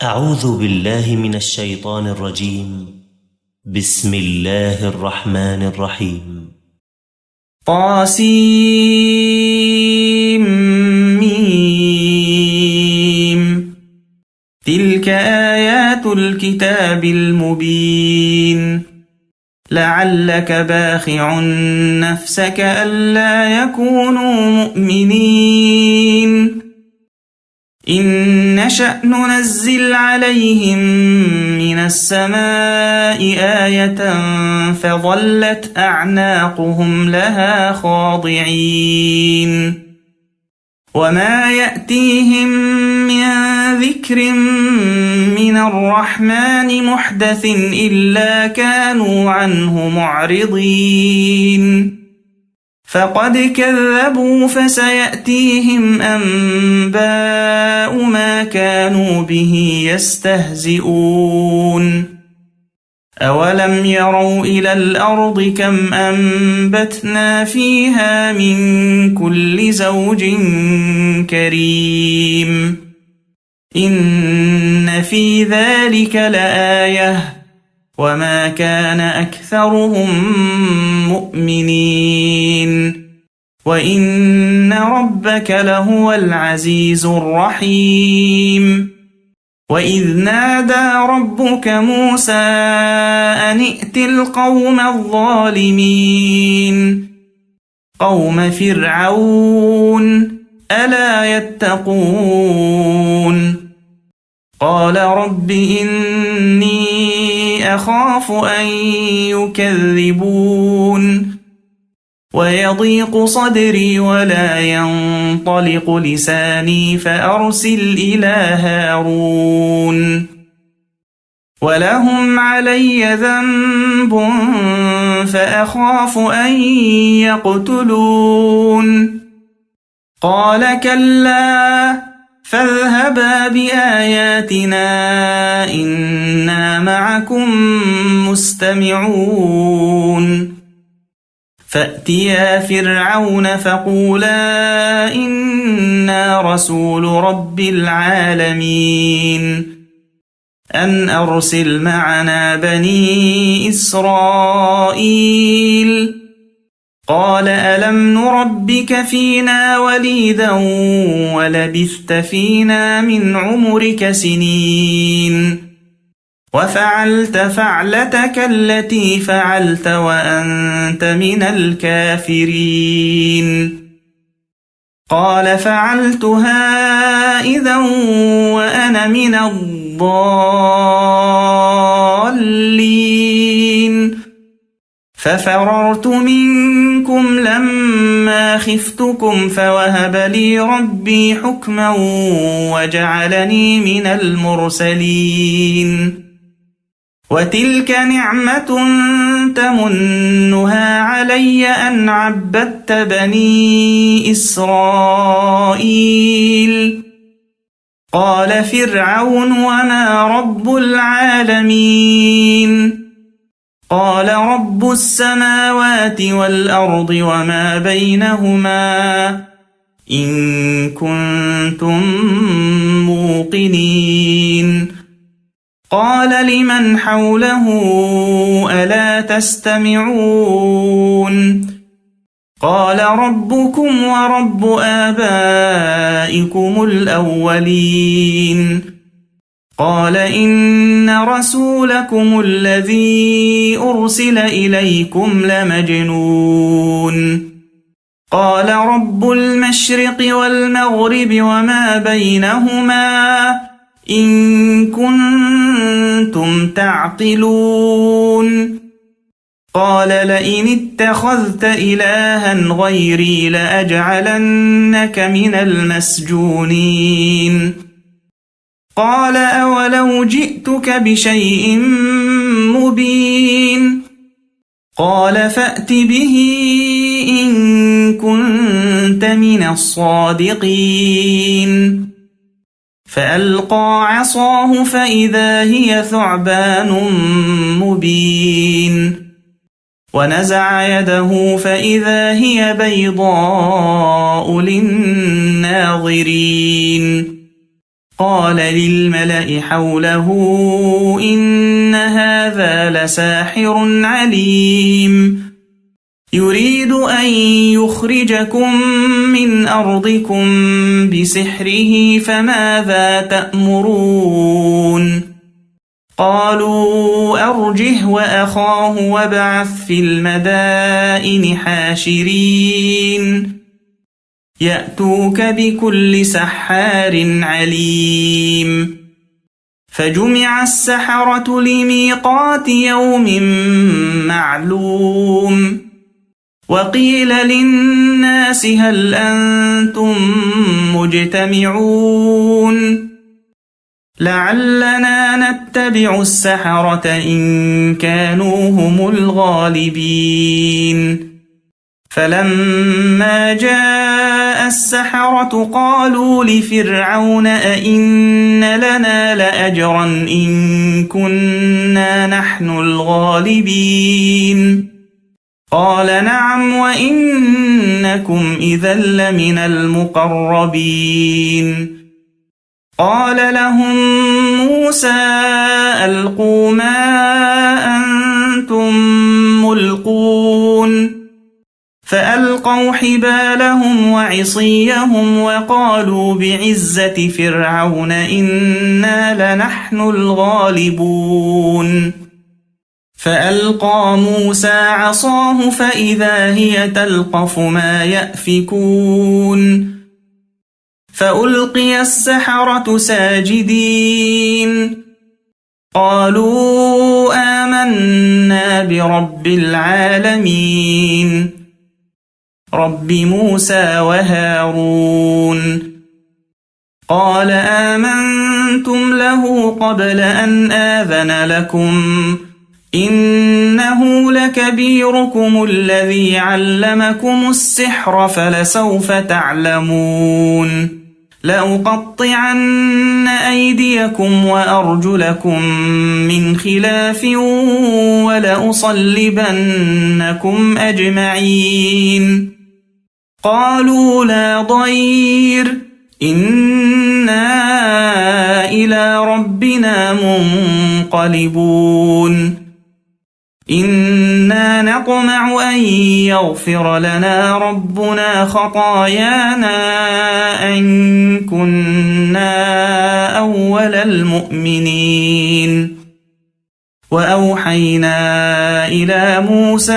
أعوذ بالله من الشيطان الرجيم. بسم الله الرحمن الرحيم. طاسيم تلك آيات الكتاب المبين لعلك باخع نفسك ألا يكونوا مؤمنين إن نشأ ننزل عليهم من السماء آية فظلت أعناقهم لها خاضعين وما يأتيهم من ذكر من الرحمن محدث إلا كانوا عنه معرضين فقد كذبوا فسيأتيهم أنباء ما كانوا به يستهزئون أولم يروا إلى الأرض كم أنبتنا فيها من كل زوج كريم إن في ذلك لآية وما كان أكثرهم مؤمنين وإن ربك لهو العزيز الرحيم وإذ نادى ربك موسى أن ائت القوم الظالمين قوم فرعون ألا يتقون قال رب إني أخاف أن يكذبون ويضيق صدري ولا ينطلق لساني فأرسل إلى هارون ولهم علي ذنب فأخاف أن يقتلون قال كلا فاذهبا بآياتنا إنا معكم مستمعون فأتيا فرعون فقولا إنا رسول رب العالمين أن أرسل معنا بني إسرائيل قال ألم نربك فينا وليدا ولبثت فينا من عمرك سنين وفعلت فعلتك التي فعلت وأنت من الكافرين قال فعلتها إذا وأنا من الضالين ففررت منكم لما خفتكم فوهب لي ربي حكما وجعلني من المرسلين وتلك نعمة تمنها علي أن عبدت بني إسرائيل قال فرعون وما رب العالمين قال رب السماوات والأرض وما بينهما إن كنتم موقنين قال لمن حوله ألا تستمعون قال ربكم ورب آبائكم الأولين قال إن رسولكم الذي أرسل إليكم لمجنون قال رب المشرق والمغرب وما بينهما إن كنتم تعقلون قال لئن اتخذت إلها غيري لأجعلنك من المسجونين قال أولو جئتك بشيء مبين قال فأت به إن كنت من الصادقين فألقى عصاه فإذا هي ثعبان مبين ونزع يده فإذا هي بيضاء للناظرين قال للملأ حوله إن هذا لساحر عليم يريد أن يخرجكم من أرضكم بسحره فماذا تأمرون قالوا أرجه وأخاه وابعث في المدائن حاشرين يأتوك بكل سحار عليم فجمع السحرة لميقات يوم معلوم وقيل للناس هل أنتم مجتمعون لعلنا نتبع السحرة إن كانوا هم الغالبين فلما جاء السحرة قالوا لفرعون أئن لنا لأجرا إن كنا نحن الغالبين قال نعم وإنكم إذا لمن المقربين قال لهم موسى ألقوا ما أنتم ملقون فألقوا حبالهم وعصيهم وقالوا بعزة فرعون إنا لنحن الغالبون فألقى موسى عصاه فإذا هي تلقف ما يأفكون فألقي السحرة ساجدين قالوا آمنا برب العالمين رب موسى وهارون قال آمنتم له قبل أن آذن لكم إنه لكبيركم الذي علمكم السحر فلسوف تعلمون لأقطعن أيديكم وأرجلكم من خلاف ولأصلبنكم أجمعين قالوا لا ضير إنا إلى ربنا منقلبون إنا نطمع أن يغفر لنا ربنا خطايانا أن كنا أول المؤمنين وأوحينا إلى موسى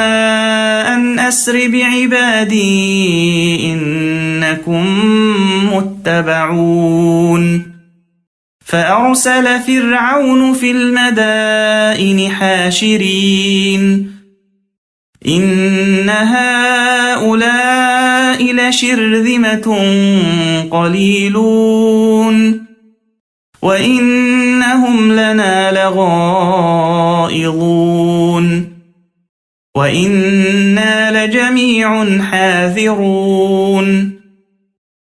أن أسر بعبادي إنكم متبعون فأرسل فرعون في المدائن حاشرين إن هؤلاء لشرذمة قليلون وإنهم لنا لغائظون وإنا لجميع حاذرون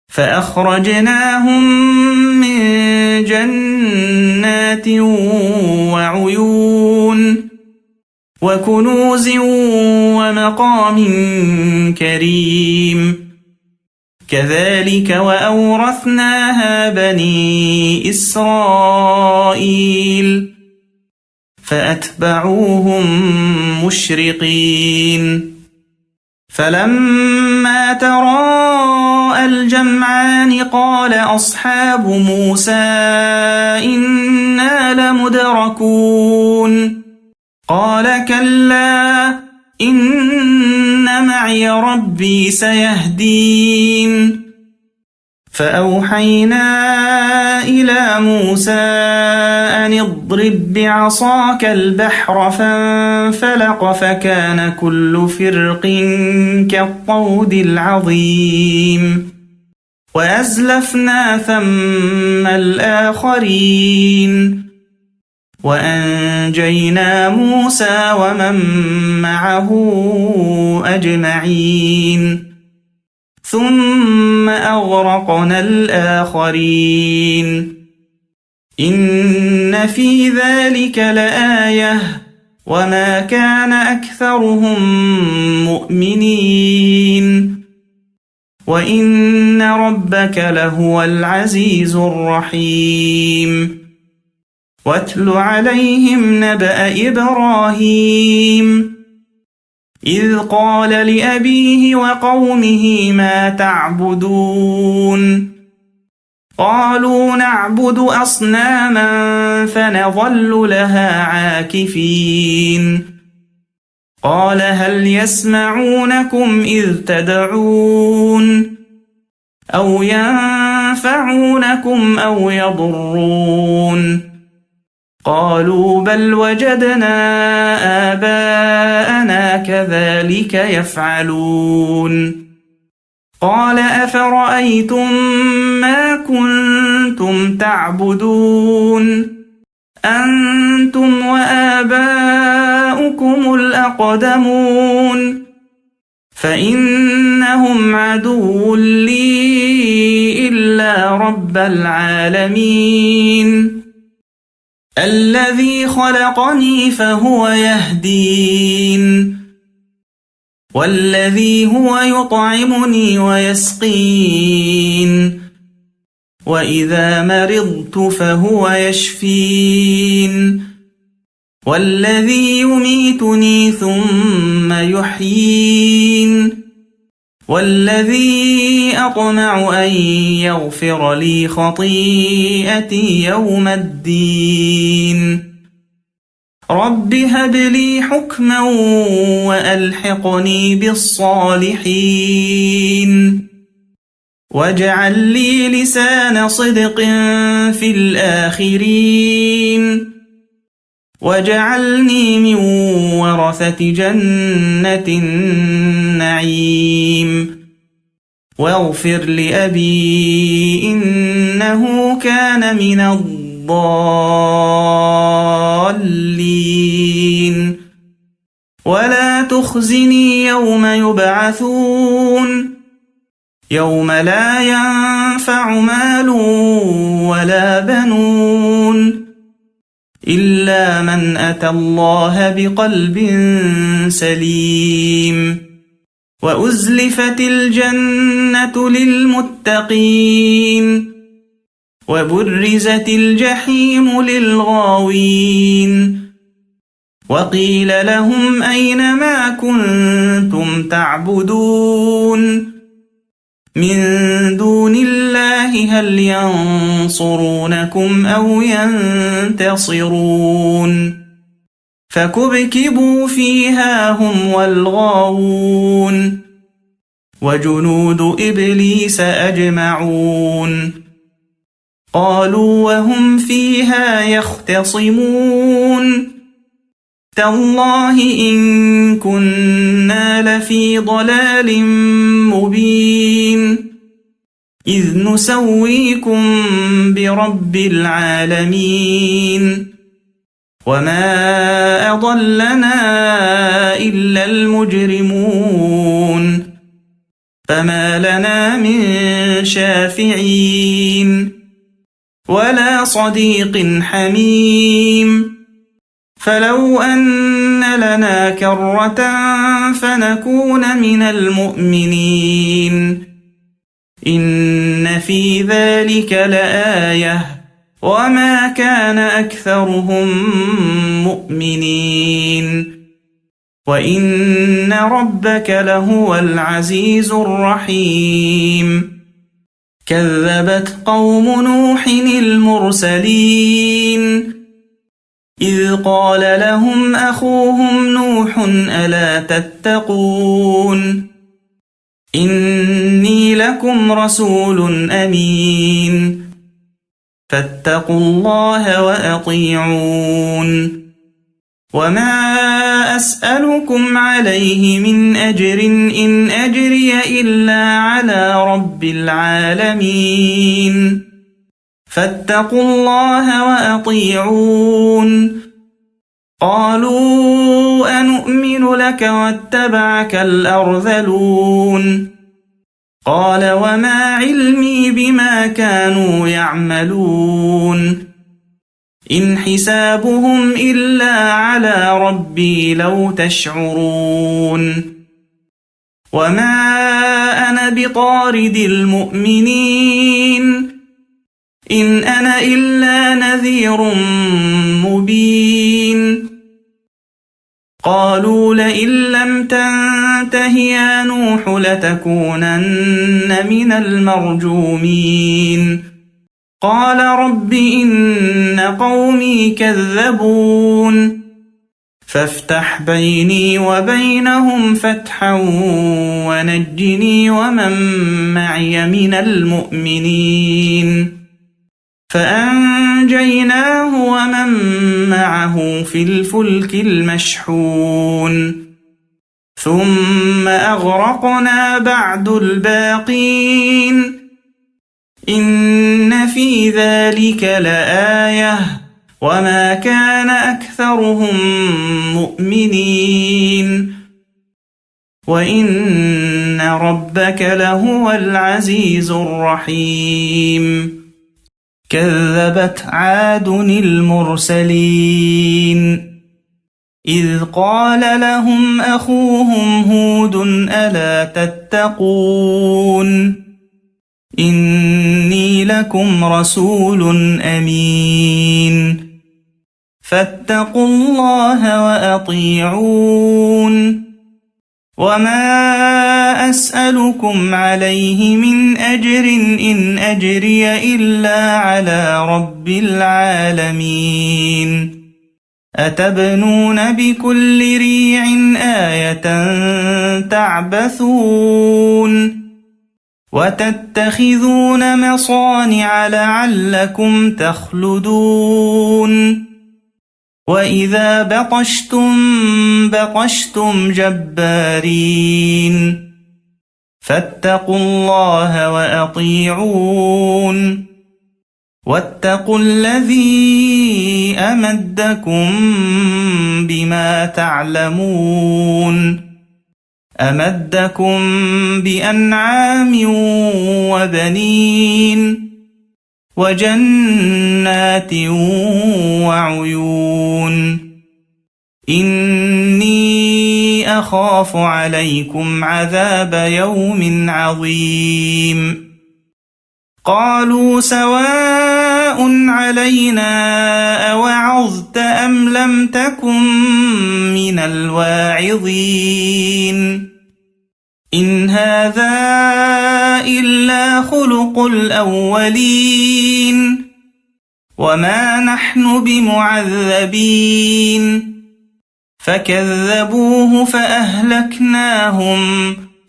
فأخرجناهم من جنات وعيون وكنوز ومقام كريم كذلك وأورثناها بني إسرائيل فأتبعوهم مشرقين فلما تراءى الجمعان قال أصحاب موسى إنا لمدركون قال كلا إن معي ربي سيهدين فأوحينا إلى موسى أن اضرب بعصاك البحر فانفلق فكان كل فرق كالطود العظيم وأزلفنا ثم الآخرين وأنجينا موسى ومن معه أجمعين ثم أغرقنا الآخرين إن في ذلك لآية وما كان أكثرهم مؤمنين وإن ربك لهو العزيز الرحيم واتل عليهم نبأ إبراهيم إذ قال لأبيه وقومه ما تعبدون قالوا نعبد أصناما فنظل لها عاكفين قال هل يسمعونكم إذ تدعون أو ينفعونكم أو يضرون قالوا بل وجدنا آباءنا كذلك يفعلون قال أفرأيتم ما كنتم تعبدون أنتم وآباؤكم الأقدمون فإنهم عدو لي إلا رب العالمين الذي خلقني فهو يهدين والذي هو يطعمني ويسقين وإذا مرضت فهو يشفين والذي يميتني ثم يحيين والذي أطمع أن يغفر لي خطيئتي يوم الدين رب هب لي حكما وألحقني بالصالحين واجعل لي لسان صدق في الآخرين واجعلني من ورثة جنة النعيم واغفر لأبي إنه كان من الضالين ولا تخزني يوم يبعثون يوم لا ينفع مال ولا بنون إلا من أتى الله بقلب سليم وأزلفت الجنة للمتقين وبرزت الجحيم للغاوين وقيل لهم أين ما كنتم تعبدون من دون الله هل ينصرونكم أو ينتصرون فكبكبوا فيها هم والغاوون وجنود إبليس أجمعون قالوا وهم فيها يختصمون تالله إن كنا لفي ضلال مبين إذ نسويكم برب العالمين وما أضلنا إلا المجرمون فما لنا من شافعين ولا صديق حميم فلو أن لنا كرة فنكون من المؤمنين إن في ذلك لآية وما كان أكثرهم مؤمنين وإن ربك لهو العزيز الرحيم كذبت قوم نوح المرسلين إذ قال لهم أخوهم نوح ألا تتقون إني لكم رسول أمين فاتقوا الله وأطيعون وما أسألكم عليه من أجر إن أجري إلا على رب العالمين فاتقوا الله وأطيعون قالوا أنؤمن لك واتبعك الأرذلون قال وما علمي بما كانوا يعملون إن حسابهم إلا على ربي لو تشعرون وما أنا بطارد المؤمنين إن أنا إلا نذير مبين قالوا لئن لم تنته يا نوح لتكونن من المرجومين قال رب إن قومي كذبون فافتح بيني وبينهم فتحا ونجني ومن معي من المؤمنين فأنجيناه ومن معه في الفلك المشحون ثم أغرقنا بعد الباقين إن في ذلك لآية وما كان أكثرهم مؤمنين وإن ربك لهو العزيز الرحيم كذبت عاد المرسلين إذ قال لهم أخوهم هود ألا تتقون إني لكم رسول أمين فاتقوا الله وأطيعون وما أسألكم عليه من أجر إن أجري إلا على رب العالمين أتبنون بكل ريع آية تعبثون وتتخذون مصانع لعلكم تخلدون وإذا بطشتم جبارين فاتقوا الله وأطيعون واتقوا الذي أمدكم بما تعلمون أمدكم بأنعام وبنين وجنات وعيون إني أخاف عليكم عذاب يوم عظيم قالوا سواء علينا أوعظت أم لم تكن من الواعظين إن هذا إلا خلق الأولين وما نحن بمعذبين فكذبوه فأهلكناهم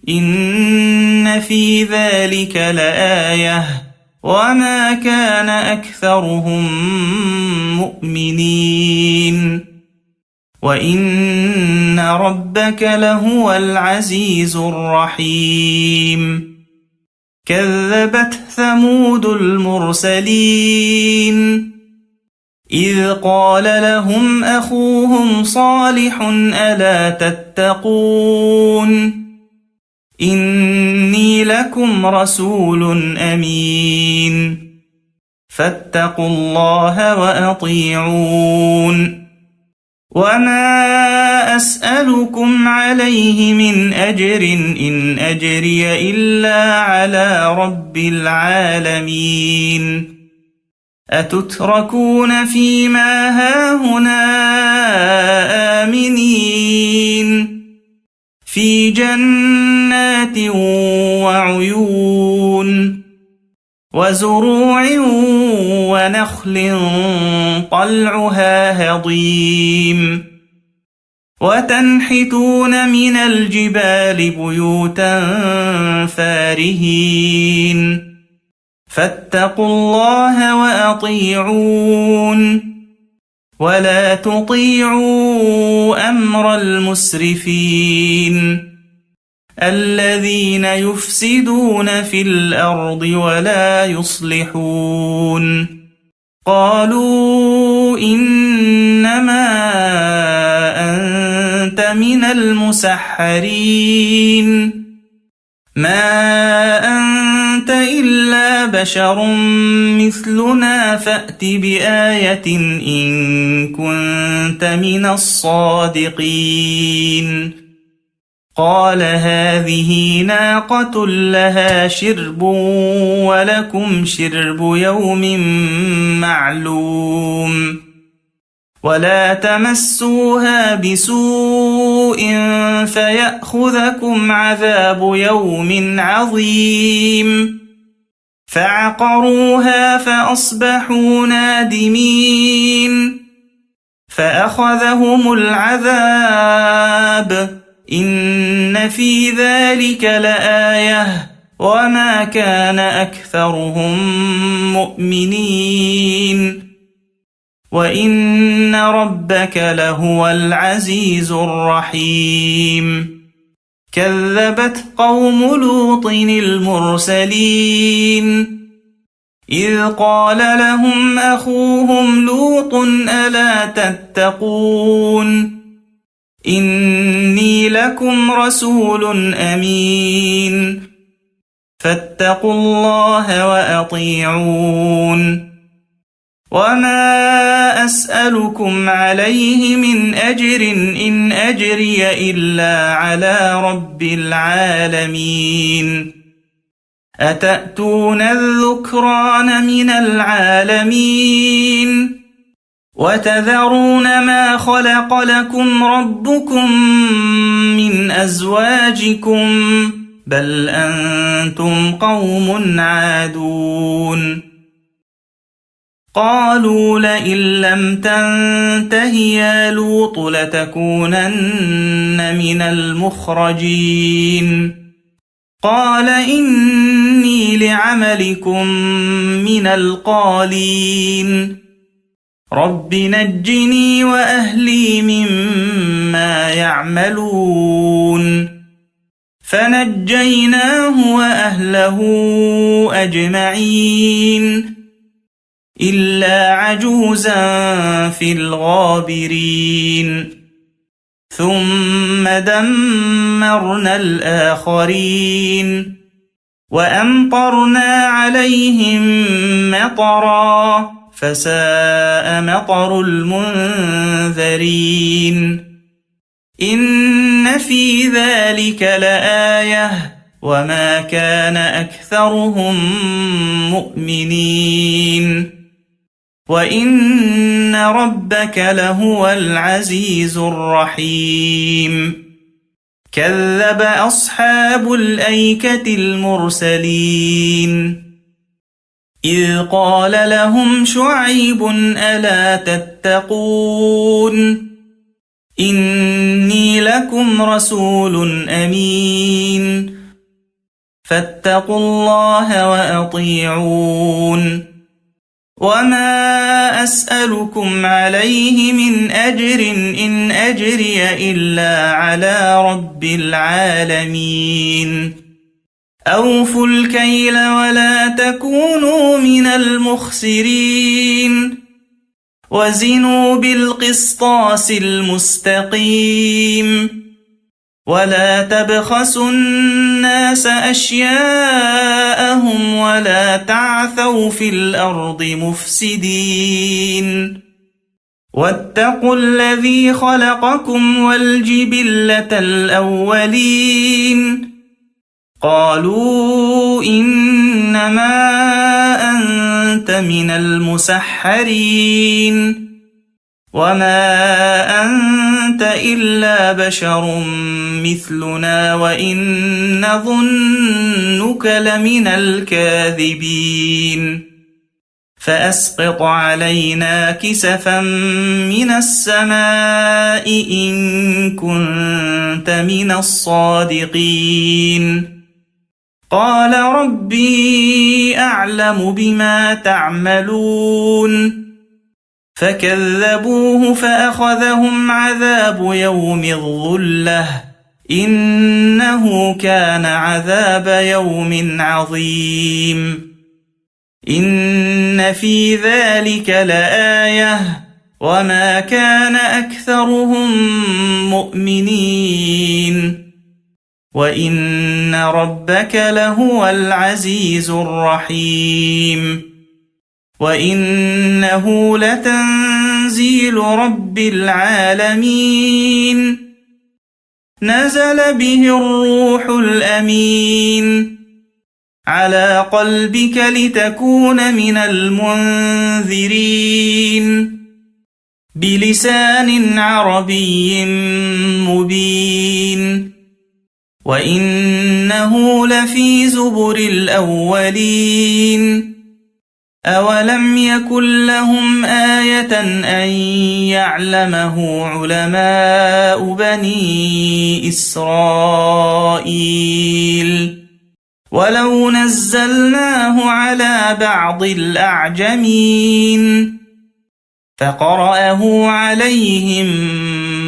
إن في ذلك لآية وما كان أكثرهم مؤمنين وإن ربك لهو العزيز الرحيم كذبت ثمود المرسلين إذ قال لهم أخوهم صالح ألا تتقون إني لكم رسول أمين فاتقوا الله وأطيعون وما أسألكم عليه من أجر إن أجري إلا على رب العالمين أتتركون فيما هاهنا آمنين في جنات وعيون وزروع ونخل طلعها هضيم وتنحتون من الجبال بيوتا فارهين فاتقوا الله وأطيعون ولا تطيعوا أمر المسرفين الذين يفسدون في الأرض ولا يصلحون قالوا إنما أنت من المسحرين ما أنت إلا بشر مثلنا فأت بآية إن كنت من الصادقين قال هذه ناقة لها شرب ولكم شرب يوم معلوم ولا تمسوها بسوء فيأخذكم عذاب يوم عظيم فعقروها فأصبحوا نادمين فأخذهم العذاب إن في ذلك لآية وما كان أكثرهم مؤمنين وإن ربك لهو العزيز الرحيم كذبت قوم لوط المرسلين إذ قال لهم أخوهم لوط ألا تتقون إني لكم رسول أمين فاتقوا الله وأطيعون وما أسألكم عليه من أجر إن أجري إلا على رب العالمين أتأتون الذكران من العالمين وتذرون ما خلق لكم ربكم من أزواجكم بل أنتم قوم عادون قالوا لئن لم تنته يا لوط لتكونن من المخرجين قال إني لعملكم من القالين رب نجني وأهلي مما يعملون فنجيناه وأهله أجمعين إلا عجوزا في الغابرين ثم دمرنا الآخرين وأمطرنا عليهم مطرا فساء مطر المنذرين إن في ذلك لآية وما كان أكثرهم مؤمنين وإن ربك لهو العزيز الرحيم كذب أصحاب الأيكة المرسلين إذ قال لهم شعيب ألا تتقون إني لكم رسول أمين فاتقوا الله وأطيعون وما أسألكم عليه من أجر إن أجري إلا على رب العالمين أوفوا الكيل ولا تكونوا من المخسرين وزنوا بالقسطاس المستقيم ولا تبخسوا الناس أشياءهم ولا تعثوا في الأرض مفسدين واتقوا الذي خلقكم والجبلة الأولين قالوا إنما أنت من المسحرين وما أنت إلا بشر مثلنا وإن نظنك لمن الكاذبين فأسقط علينا كسفا من السماء إن كنت من الصادقين قال ربي أعلم بما تعملون فكذبوه فأخذهم عذاب يوم الظلة إنه كان عذاب يوم عظيم إن في ذلك لآية وما كان أكثرهم مؤمنين وإن ربك لهو العزيز الرحيم وإنه لتنزيل رب العالمين نزل به الروح الأمين على قلبك لتكون من المنذرين بلسان عربي مبين وإنه لفي زبر الأولين أولم يكن لهم آية أن يعلمه علماء بني إسرائيل ولو نزلناه على بعض الأعجمين فقرأه عليهم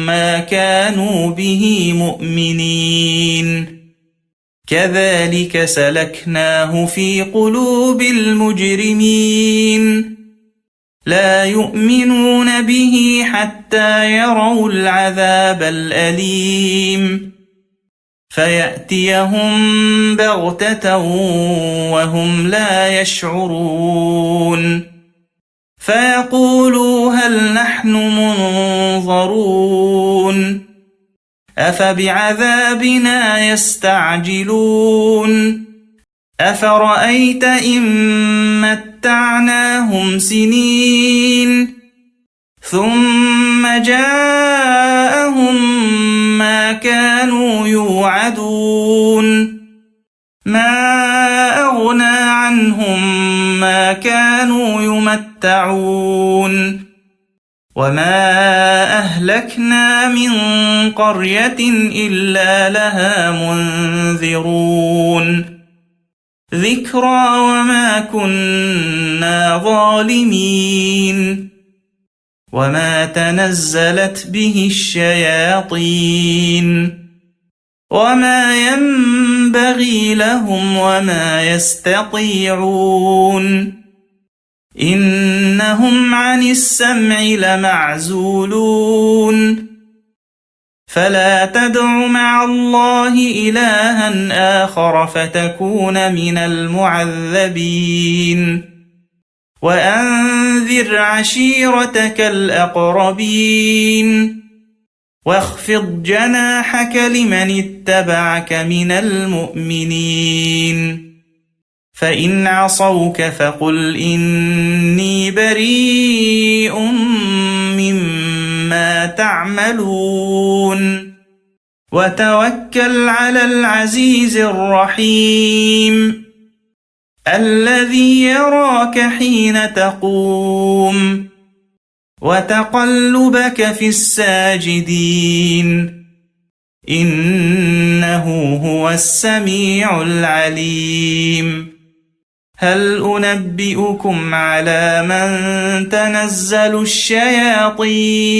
ما كانوا به مؤمنين كذلك سلكناه في قلوب المجرمين لا يؤمنون به حتى يروا العذاب الأليم فيأتيهم بغتة وهم لا يشعرون فيقولوا هل نحن منظرون أفبعذابنا يستعجلون أفرأيت إن متعناهم سنين ثم جاءهم ما كانوا يوعدون ما أغنى عنهم ما كانوا يمتعون وما أهلكنا من قرية إلا لها منذرون ذكرى وما كنا ظالمين وما تنزلت به الشياطين وما ينبغي لهم وما يستطيعون إنهم عن السمع لمعزولون فلا تدع مع الله إلها آخر فتكون من المعذبين وأنذر عشيرتك الأقربين واخفض جناحك لمن اتبعك من المؤمنين فإن عصوك فقل إني بريء مما تعملون وتوكل على العزيز الرحيم الذي يراك حين تقوم وتقلبك في الساجدين إنه هو السميع العليم هل أنبئكم على من تنزل الشياطين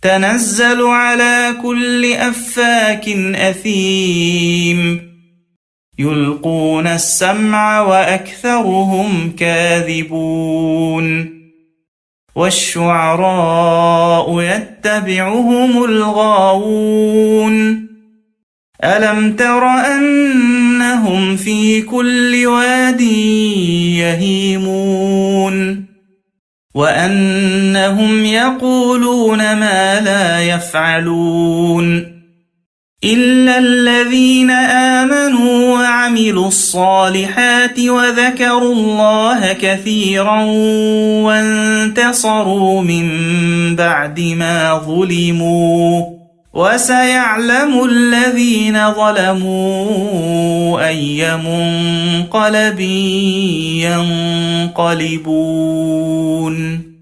تنزل على كل أفاك أثيم يلقون السمع وأكثرهم كاذبون والشعراء يتبعهم الغاوون ألم تر أنهم في كل واد يهيمون وأنهم يقولون ما لا يفعلون إلا الذين آمنوا وعملوا الصالحات وذكروا الله كثيرا وانتصروا من بعد ما ظلموا وسيعلم الذين ظلموا أي منقلب ينقلبون